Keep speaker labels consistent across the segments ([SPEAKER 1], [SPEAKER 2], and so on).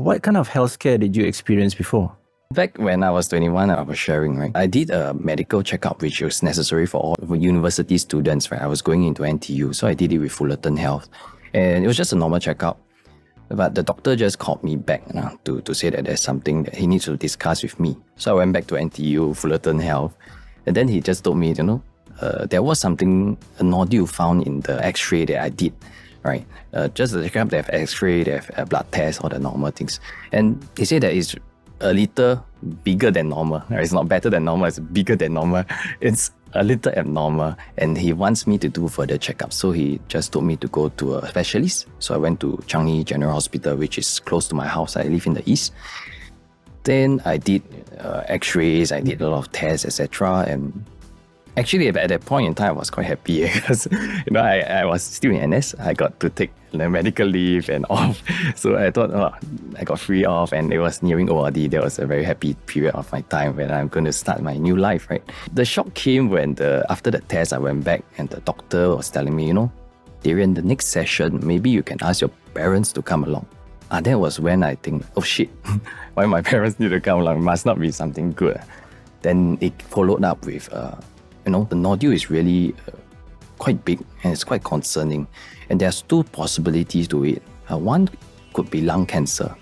[SPEAKER 1] What kind of healthcare did you experience before?
[SPEAKER 2] Back when I was 21, I was sharing, right? I did a medical checkup, which was necessary for all university students, right? I was going into NTU, so I did it with Fullerton Health. And it was just a normal checkup. But the doctor just called me back to say that there's something that he needs to discuss with me. So I went back to NTU, Fullerton Health, and then he just told me, there was something, a nodule found in the x-ray that I did, right? Just the checkup, they have x-ray, they have blood tests, all the normal things. And he said that it's a little bigger than normal. Right? It's not better than normal, it's bigger than normal. It's a little abnormal, and he wants me to do further checkup. So he just told me to go to a specialist. So I went to Changi General Hospital, which is close to my house. I live in the east. Then I did x-rays, I did a lot of tests, etc. And actually, at that point in time, I was quite happy because I was still in NS. I got to take the medical leave and off. So I thought, I got free off, and it was nearing ORD. That was a very happy period of my time when I'm going to start my new life, right? The shock came when after the test, I went back and the doctor was telling me, Darian, the next session, maybe you can ask your parents to come along. That was when I think, oh shit, why my parents need to come along? It must not be something good. Then it followed up with, the nodule is really quite big and it's quite concerning. And there's two possibilities to it. One could be lung cancer.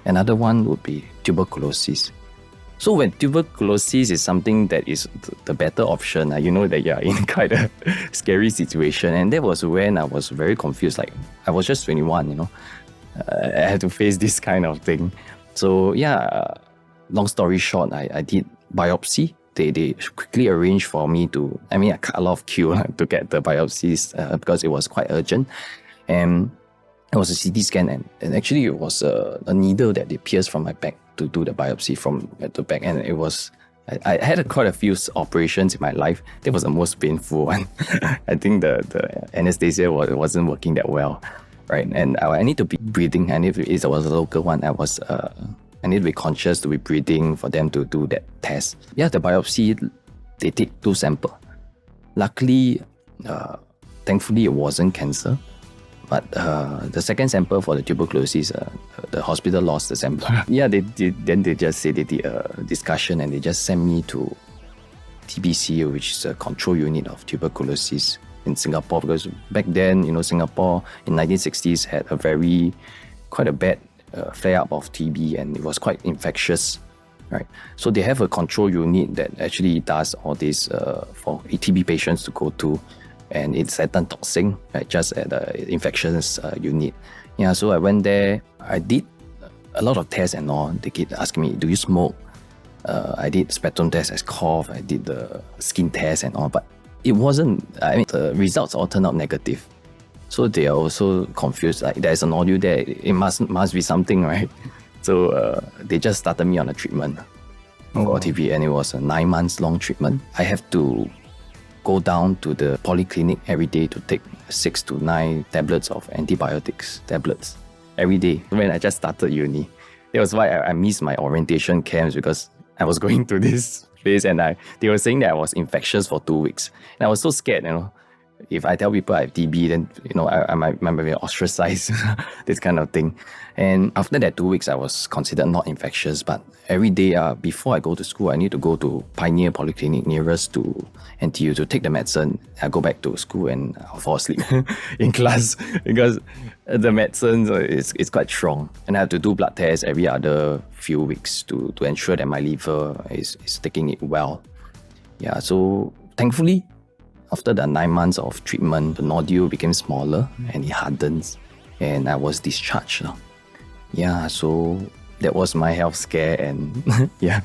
[SPEAKER 2] Another one would be tuberculosis. So when tuberculosis is something that is the better option, you know that you're in quite a scary situation. And that was when I was very confused. Like, I was just 21, I had to face this kind of thing. So yeah, long story short, I did biopsy. They quickly arranged for me I cut a lot of queue to get the biopsies because it was quite urgent. And it was a CT scan, and actually it was a needle that they pierced from my back to do the biopsy from the back. And it was, I had quite a few operations in my life. That was the most painful one. I think the anesthesia wasn't working that well, right? And I need to be breathing, and if it was a local one, I need to be conscious to be breathing for them to do that test. Yeah, the biopsy, they take 2 samples. Luckily, thankfully, it wasn't cancer. But the second sample for the tuberculosis, the hospital lost the sample. Yeah, then they just said they did a discussion and they just sent me to TBC, which is a control unit of tuberculosis in Singapore. Because back then, Singapore in 1960s had quite a bad flare-up of TB, and it was quite infectious, right? So they have a control unit that actually does all this for TB patients to go to, and it's at Tan Tock Seng, right, just at the infections unit. Yeah, so I went there. I did a lot of tests and all. They keep asking me, do you smoke? I did spectrum test as cough. I did the skin test and all, but it wasn't, the results all turned out negative. So they are also confused, like there's a nodule there, it must be something, right? So they just started me on a treatment for TB, and it was a 9 months long treatment. I have to go down to the polyclinic every day to take 6 to 9 tablets of antibiotics tablets every day when I just started uni. That was why I missed my orientation camps, because I was going to this place and they were saying that I was infectious for 2 weeks. And I was so scared, if I tell people I have TB, then I might be ostracized, this kind of thing. And after that 2 weeks, I was considered not infectious. But every day before I go to school, I need to go to Pioneer Polyclinic nearest to NTU to take the medicine. I go back to school and I'll fall asleep in class because the medicine is quite strong. And I have to do blood tests every other few weeks to ensure that my liver is taking it well. Yeah, so thankfully, after the 9 months of treatment, the nodule became smaller and it hardens, and I was discharged. Yeah, so that was my health scare, and yeah.